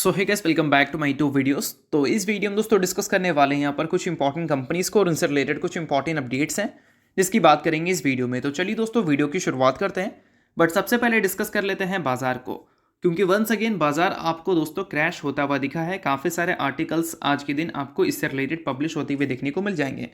So hey guys, welcome back to my two videos. तो इस video में दोस्तों डिस्कस करने वाले हैं यहाँ पर कुछ इंपॉर्टेंट कंपनीज को और उनसे रिलेटेड कुछ इंपॉर्टेंट अपडेट्स हैं जिसकी बात करेंगे इस वीडियो में। तो चलिए दोस्तों वीडियो की शुरुआत करते हैं, बट सबसे पहले डिस्कस कर लेते हैं बाजार को, क्योंकि वंस अगेन बाजार आपको दोस्तों क्रैश होता हुआ दिखा है। काफ़ी सारे आर्टिकल्स आज के दिन आपको इससे रिलेटेड पब्लिश होते हुए देखने को मिल जाएंगे।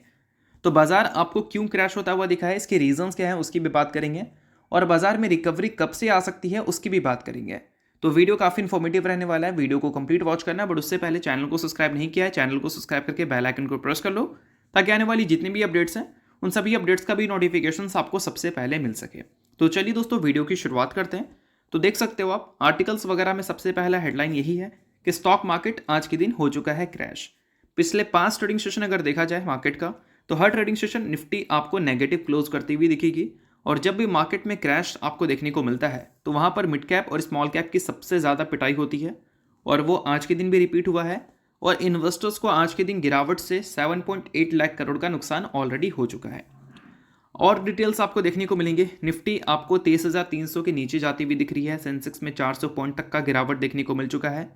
तो बाजार आपको क्यों क्रैश होता हुआ दिखा है, इसके रीजंस क्या है उसकी भी बात करेंगे, और बाजार में रिकवरी कब से आ सकती है उसकी भी बात करेंगे। तो वीडियो काफ़ी इन्फॉर्मेटिव रहने वाला है, वीडियो को कंप्लीट वॉच करना, बट उससे पहले चैनल को सब्सक्राइब नहीं किया है, चैनल को सब्सक्राइब करके बेल आइकन को प्रेस कर लो ताकि आने वाली जितनी भी अपडेट्स हैं उन सभी अपडेट्स का भी नोटिफिकेशन आपको सबसे पहले मिल सके। तो चलिए दोस्तों वीडियो की शुरुआत करते हैं। तो देख सकते हो आप आर्टिकल्स वगैरह में सबसे पहला हेडलाइन यही है कि स्टॉक मार्केट आज के दिन हो चुका है क्रैश। पिछले 5 ट्रेडिंग सेशन अगर देखा जाए मार्केट का, तो हर ट्रेडिंग सेशन निफ्टी आपको नेगेटिव क्लोज करती हुई दिखेगी, और जब भी मार्केट में क्रैश आपको देखने को मिलता है तो वहाँ पर मिड कैप और स्मॉल कैप की सबसे ज़्यादा पिटाई होती है, और वो आज के दिन भी रिपीट हुआ है। और इन्वेस्टर्स को आज के दिन गिरावट से 7.8 लाख करोड़ का नुकसान ऑलरेडी हो चुका है। और डिटेल्स आपको देखने को मिलेंगे। निफ्टी आपको 23,300 के नीचे जाती हुई दिख रही है, सेंसेक्स में 400 पॉइंट तक का गिरावट देखने को मिल चुका है,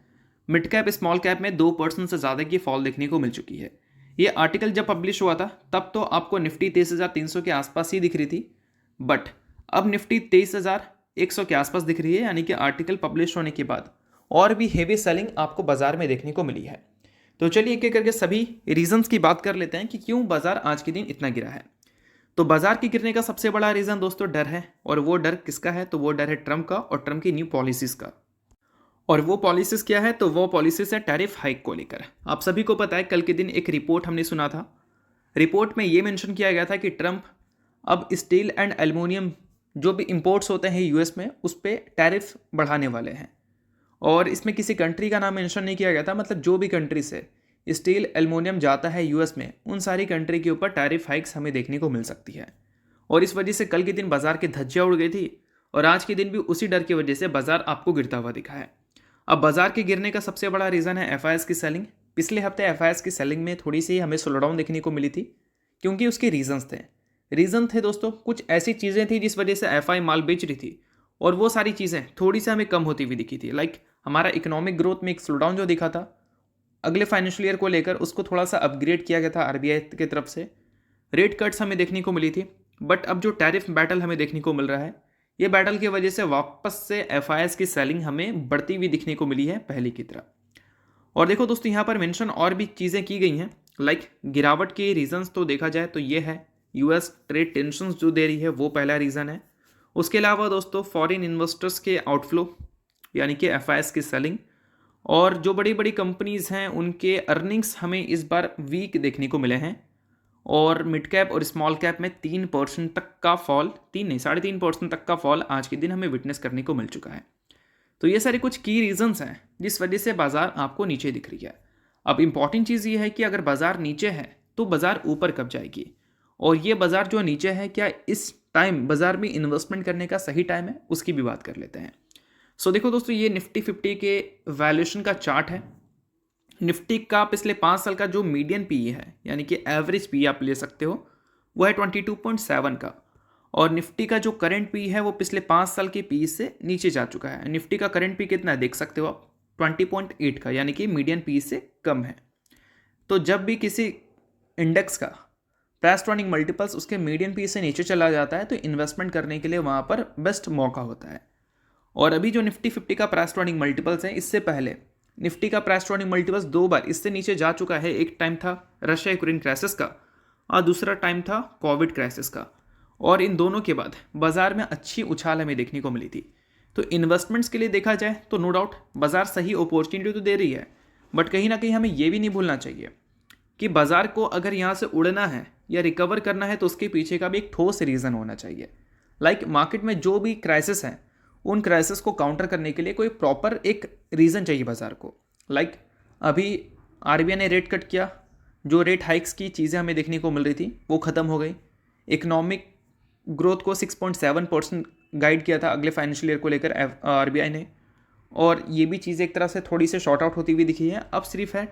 मिड कैप स्मॉल कैप में 2% से ज़्यादा की फॉल देखने को मिल चुकी है। ये आर्टिकल जब पब्लिश हुआ था तब तो आपको निफ्टी 23,300 के आसपास ही दिख रही थी, बट अब निफ्टी 23,100 के आसपास दिख रही है, यानी कि आर्टिकल पब्लिश होने के बाद और भी हेवी सेलिंग आपको बाजार में देखने को मिली है। तो चलिए एक एक करके सभी रीजंस की बात कर लेते हैं कि क्यों बाजार आज के दिन इतना गिरा है। तो बाजार के गिरने का सबसे बड़ा रीजन दोस्तों डर है, और वो डर किसका है? तो वो डर है ट्रंप का और ट्रंप की न्यू पॉलिसीज का। और वो पॉलिसीज क्या है? तो वो पॉलिसीज है टैरिफ हाइक को लेकर। आप सभी को पता है कल के दिन एक रिपोर्ट हमने सुना था, रिपोर्ट में ये मेंशन किया गया था कि ट्रंप अब स्टील एंड एल्युमिनियम जो भी इंपोर्ट्स होते हैं यूएस में उस पर टैरिफ बढ़ाने वाले हैं। और इसमें किसी कंट्री का नाम मेंशन नहीं किया गया था, मतलब जो भी कंट्री से स्टील एल्युमिनियम जाता है यूएस में उन सारी कंट्री के ऊपर टैरिफ हाइक्स हमें देखने को मिल सकती है। और इस वजह से कल के दिन बाजार की धज्जियां उड़ गई थी, और आज के दिन भी उसी डर की वजह से बाजार आपको गिरता हुआ दिखा है। अब बाजार के गिरने का सबसे बड़ा रीज़न है एफआईएस की सेलिंग। पिछले हफ्ते एफआईएस की सेलिंग में थोड़ी सी हमें स्लो डाउन देखने को मिली थी, क्योंकि उसके रीज़न थे दोस्तों, कुछ ऐसी चीज़ें थी जिस वजह से एफआई माल बेच रही थी, और वो सारी चीज़ें थोड़ी सी हमें कम होती हुई दिखी थी। लाइक हमारा इकोनॉमिक ग्रोथ में एक स्लो डाउन जो दिखा था अगले फाइनेंशियल ईयर को लेकर, उसको थोड़ा सा अपग्रेड किया गया था आरबीआई की तरफ से। रेट कट्स हमें देखने को मिली थी, बट अब जो टैरिफ बैटल हमें देखने को मिल रहा है, ये बैटल की वजह से वापस से एफआईएस की सेलिंग हमें बढ़ती हुई दिखने को मिली है पहले की तरह। और देखो दोस्तों यहाँ पर मेंशन और भी चीज़ें की गई हैं, लाइक गिरावट के रीजंस तो देखा जाए तो ये है यूएस ट्रेड टेंशंस जो दे रही है, वो पहला रीज़न है। उसके अलावा दोस्तों फॉरेन इन्वेस्टर्स के आउटफ्लो, यानी कि एफआईएस की सेलिंग, और जो बड़ी बड़ी कंपनीज़ हैं उनके अर्निंग्स हमें इस बार वीक देखने को मिले हैं। और मिड कैप और स्मॉल कैप में 3% तक का फॉल, 3 नहीं 3.5% तक का फॉल आज के दिन हमें विटनेस करने को मिल चुका है। तो ये सारे कुछ की रीजंस हैं जिस वजह से बाजार आपको नीचे दिख रही है। अब इंपॉर्टेंट चीज़ ये है कि अगर बाजार नीचे है तो बाजार ऊपर कब जाएगी, और ये बाजार जो नीचे है क्या इस टाइम बाजार में इन्वेस्टमेंट करने का सही टाइम है, उसकी भी बात कर लेते हैं। सो देखो दोस्तों ये निफ्टी 50 के वैल्यूएशन का चार्ट है। निफ्टी का पिछले 5 साल का जो मीडियन पीई है, यानी कि एवरेज पीई आप ले सकते हो, वो है 22.7 का, और निफ्टी का जो करंट पी है वो पिछले 5 साल के पी से नीचे जा चुका है। निफ्टी का करंट पी कितना है देख सकते हो आप, 20.8 का, यानी कि मीडियन पी से कम है। तो जब भी किसी इंडेक्स का प्राइस टू अर्निंग मल्टीपल्स उसके मीडियन पी से नीचे चला जाता है तो इन्वेस्टमेंट करने के लिए वहाँ पर बेस्ट मौका होता है। और अभी जो निफ्टी 50 का प्राइस टू अर्निंग मल्टीपल्स है, इससे पहले निफ्टी का प्राइस टू अर्निंग मल्टीपल्स 2 बार इससे नीचे जा चुका है। एक टाइम था रशिया यूक्रेन क्राइसिस का, और दूसरा टाइम था कोविड क्राइसिस का, और इन दोनों के बाद बाजार में अच्छी उछाल हमें देखने को मिली थी। तो इन्वेस्टमेंट्स के लिए देखा जाए तो नो डाउट बाजार सही अपॉर्चुनिटी तो दे रही है, बट कहीं ना कहीं हमें ये भी नहीं भूलना चाहिए कि बाजार को अगर यहाँ से उड़ना है या रिकवर करना है तो उसके पीछे का भी एक ठोस रीज़न होना चाहिए। लाइक मार्केट में जो भी क्राइसिस हैं उन क्राइसिस को काउंटर करने के लिए कोई प्रॉपर एक रीज़न चाहिए बाजार को। लाइक अभी आरबीआई ने रेट कट किया, जो रेट हाइक्स की चीज़ें हमें देखने को मिल रही थी वो ख़त्म हो गई। इकोनॉमिक ग्रोथ को 6.7% गाइड किया था अगले फाइनेंशियल ईयर को लेकर आरबीआई ने, और ये भी चीज़ एक तरह से थोड़ी से शॉर्ट आउट होती हुई दिखी है। अब सिर्फ है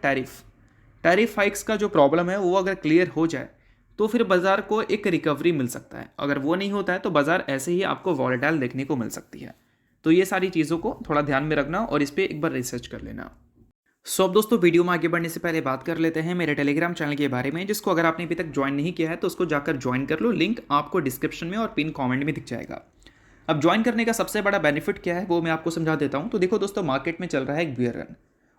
टैरिफ हाइक्स का जो प्रॉब्लम है वो अगर क्लियर हो जाए तो फिर बाजार को एक रिकवरी मिल सकता है। अगर वो नहीं होता है तो बाजार ऐसे ही आपको वॉलेटाइल देखने को मिल सकती है। तो ये सारी चीज़ों को थोड़ा ध्यान में रखना और इस पर एक बार रिसर्च कर लेना। अब दोस्तों वीडियो में आगे बढ़ने से पहले बात कर लेते हैं मेरे टेलीग्राम चैनल के बारे में, जिसको अगर आपने अभी तक ज्वाइन नहीं किया है तो उसको जाकर ज्वाइन कर लो। लिंक आपको डिस्क्रिप्शन में और पिन कमेंट में दिख जाएगा। अब ज्वाइन करने का सबसे बड़ा बेनिफिट क्या है वो मैं आपको समझा देता हूँ। तो देखो दोस्तों, मार्केट में चल रहा है एक बियर रन,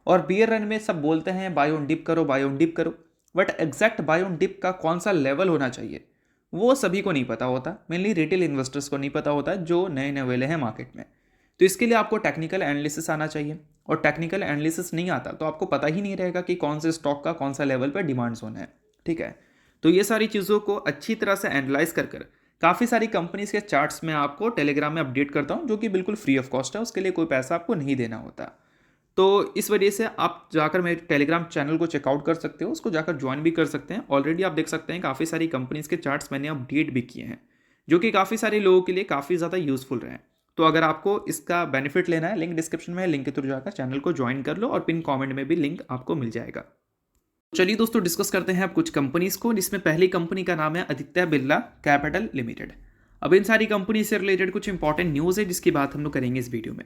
और बियर रन में सब बोलते हैं बाय ऑन डिप करो, बाय ऑन डिप करो, but exact buy on dip का कौन सा लेवल होना चाहिए वो सभी को नहीं पता होता। मेनली रिटेल इन्वेस्टर्स को नहीं पता होता जो नए नए वेले हैं मार्केट में। तो इसके लिए आपको टेक्निकल एनालिसिस आना चाहिए, और टेक्निकल एनालिसिस नहीं आता तो आपको पता ही नहीं रहेगा कि कौन से स्टॉक का कौन सा लेवल पर डिमांड जोन है। ठीक है, तो ये सारी चीज़ों को अच्छी तरह से एनालाइज कर काफ़ी सारी कंपनीज के चार्ट्स में आपको टेलीग्राम में अपडेट करता हूँ, जो कि बिल्कुल फ्री ऑफ कॉस्ट है। उसके लिए कोई पैसा आपको नहीं देना होता। तो इस वजह से आप जाकर मेरे टेलीग्राम चैनल को चेकआउट कर सकते हो, उसको जाकर ज्वाइन भी कर सकते हैं। ऑलरेडी आप देख सकते हैं काफ़ी सारी कंपनीज के चार्ट्स मैंने अपडेट भी किए हैं, जो कि काफ़ी सारे लोगों के लिए काफ़ी ज़्यादा यूजफुल रहे हैं। तो अगर आपको इसका बेनिफिट लेना है, लिंक डिस्क्रिप्शन में है, लिंक के थ्रू जाकर चैनल को ज्वाइन कर लो, और पिन कमेंट में भी लिंक आपको मिल जाएगा। चलिए दोस्तों, डिस्कस करते हैं अब कुछ कंपनीज को, जिसमें पहली कंपनी का नाम है आदित्य बिरला कैपिटल लिमिटेड। अब इन सारी कंपनी से रिलेटेड कुछ इंपॉर्टेंट न्यूज़ है जिसकी बात हम लोग करेंगे इस वीडियो में।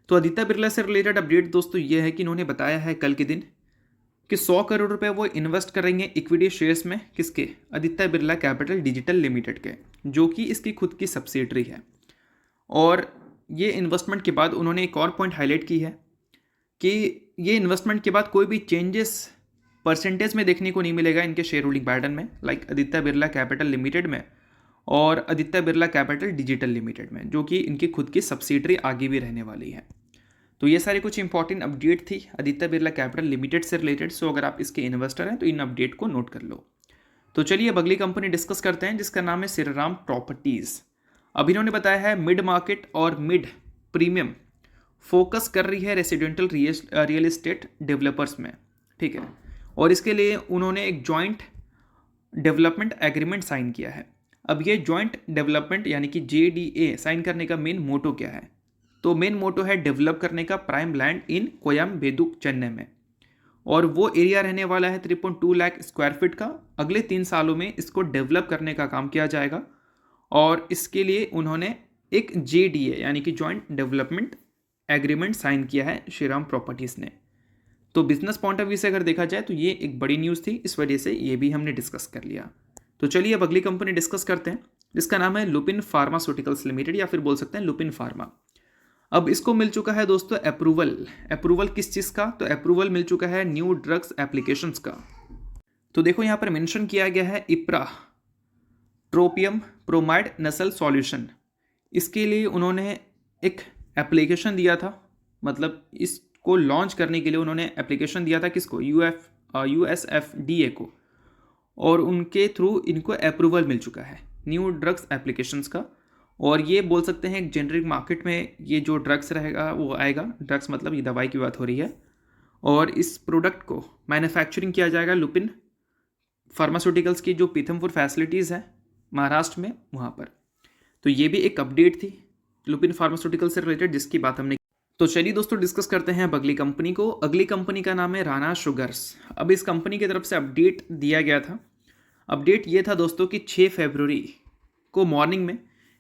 तो आदित्य बिरला से रिलेटेड अपडेट दोस्तों ये है कि इन्होंने बताया है कल के दिन कि 100 करोड़ रुपए वो इन्वेस्ट करेंगे इक्विटी शेयर्स में। किसके? Aditya Birla capital digital limited के, जो कि इसकी खुद की सब्सिडरी है। और ये इन्वेस्टमेंट के बाद उन्होंने एक और पॉइंट हाईलाइट की है कि ये इन्वेस्टमेंट के बाद कोई भी चेंजेस परसेंटेज में देखने को नहीं मिलेगा इनके शेयर होल्डिंग पैटर्न में, like Aditya Birla capital limited में और Aditya Birla capital digital limited में, जो कि इनकी खुद की सब्सिडरी आगे भी रहने वाली है। तो ये सारी कुछ इंपॉर्टेंट अपडेट थी आदित्य बिरला कैपिटल लिमिटेड से रिलेटेड। सो अगर आप इसके इन्वेस्टर हैं तो इन अपडेट को नोट कर लो। तो चलिए अब अगली कंपनी डिस्कस करते हैं, जिसका नाम है श्रीराम प्रॉपर्टीज़। अब इन्होंने बताया है मिड मार्केट और मिड प्रीमियम फोकस कर रही है रेसिडेंटल रियल एस्टेट डेवलपर्स में। ठीक है, और इसके लिए उन्होंने एक जॉइंट डेवलपमेंट एग्रीमेंट साइन किया है। अब ये जॉइंट डेवलपमेंट यानी कि JDA साइन करने का मेन मोटो क्या है? तो मेन मोटो है डेवलप करने का प्राइम लैंड इन कोयम्बेदु चेन्नई में, और वो एरिया रहने वाला है 3.2 लाख स्क्वायर फीट का। अगले 3 सालों में इसको डेवलप करने का काम किया जाएगा, और इसके लिए उन्होंने एक JDA यानी कि जॉइंट डेवलपमेंट एग्रीमेंट साइन किया है श्रीराम प्रॉपर्टीज़ ने। तो बिजनेस पॉइंट ऑफ व्यू से अगर देखा जाए तो ये एक बड़ी न्यूज़ थी, इस वजह से ये भी हमने डिस्कस कर लिया। तो चलिए अब अगली कंपनी डिस्कस करते हैं, जिसका नाम है लुपिन फार्मास्यूटिकल्स लिमिटेड, या फिर बोल सकते हैं लुपिन फार्मा। अब इसको मिल चुका है दोस्तों अप्रूवल किस चीज़ का? तो अप्रूवल मिल चुका है न्यू ड्रग्स एप्लीकेशंस का। तो देखो यहाँ पर मेंशन किया गया है इप्रा ट्रोपियम ब्रोमाइड नसल सॉल्यूशन। इसके लिए उन्होंने एक एप्लीकेशन दिया था, मतलब इसको लॉन्च करने के लिए उन्होंने एप्लीकेशन दिया था किसको? USFDA को, और उनके थ्रू इनको अप्रूवल मिल चुका है न्यू ड्रग्स एप्लीकेशंस का। और ये बोल सकते हैं जेनरिक मार्केट में ये जो ड्रग्स रहेगा वो आएगा। ड्रग्स मतलब ये दवाई की बात हो रही है, और इस प्रोडक्ट को मैन्युफैक्चरिंग किया जाएगा लुपिन फार्मास्यूटिकल्स की जो पीथमपुर फैसिलिटीज़ है महाराष्ट्र में, वहाँ पर। तो ये भी एक अपडेट थी लुपिन फार्मास्यूटिकल से रिलेटेड, जिसकी बात हमने। तो चलिए दोस्तों डिस्कस करते हैं अब अगली कंपनी को। अगली कंपनी का नाम है राणा शुगर्स। अब इस कंपनी की तरफ से अपडेट दिया गया था। अपडेट ये था दोस्तों कि 6 फरवरी को मॉर्निंग में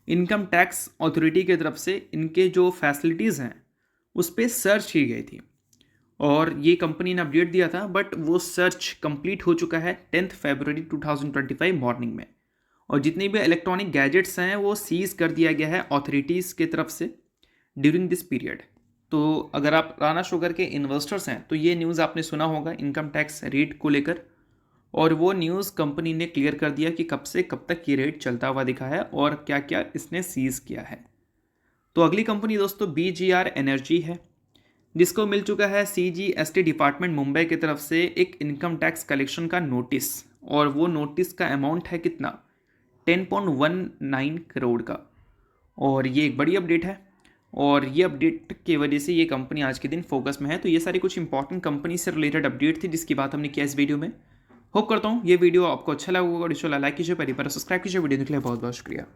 इनकम टैक्स अथॉरिटी की तरफ से इनके जो फैसिलिटीज़ हैं उस पर सर्च की गई थी, और ये कंपनी ने अपडेट दिया था, बट वो सर्च कंप्लीट हो चुका है 10 फरवरी 2025 मॉर्निंग में। और जितने भी इलेक्ट्रॉनिक गैजेट्स हैं वो सीज़ कर दिया गया है अथॉरिटीज़ की तरफ से ड्यूरिंग दिस पीरियड। तो अगर आप राणा शुगर के इन्वेस्टर्स हैं तो ये न्यूज़ आपने सुना होगा इनकम टैक्स रेट को लेकर, और वो न्यूज़ कंपनी ने क्लियर कर दिया कि कब से कब तक ये रेट चलता हुआ दिखा है और क्या क्या इसने सीज़ किया है। तो अगली कंपनी दोस्तों BGR एनर्जी है, जिसको मिल चुका है CGST डिपार्टमेंट मुंबई की तरफ से एक इनकम टैक्स कलेक्शन का नोटिस, और वो नोटिस का अमाउंट है कितना? 10.19 करोड़ का। और ये एक बड़ी अपडेट है, और ये अपडेट की वजह से ये कंपनी आज के दिन फोकस में है। तो ये सारी कुछ इंपॉर्टेंट कंपनी से रिलेटेड अपडेट थी जिसकी बात हमने किया इस वीडियो में। होप करता हूँ ये वीडियो आपको अच्छा लगा होगा। लाइक कीजिए, पहली बार सब्सक्राइब कीजिए। वीडियो देखने के लिए बहुत बहुत शुक्रिया।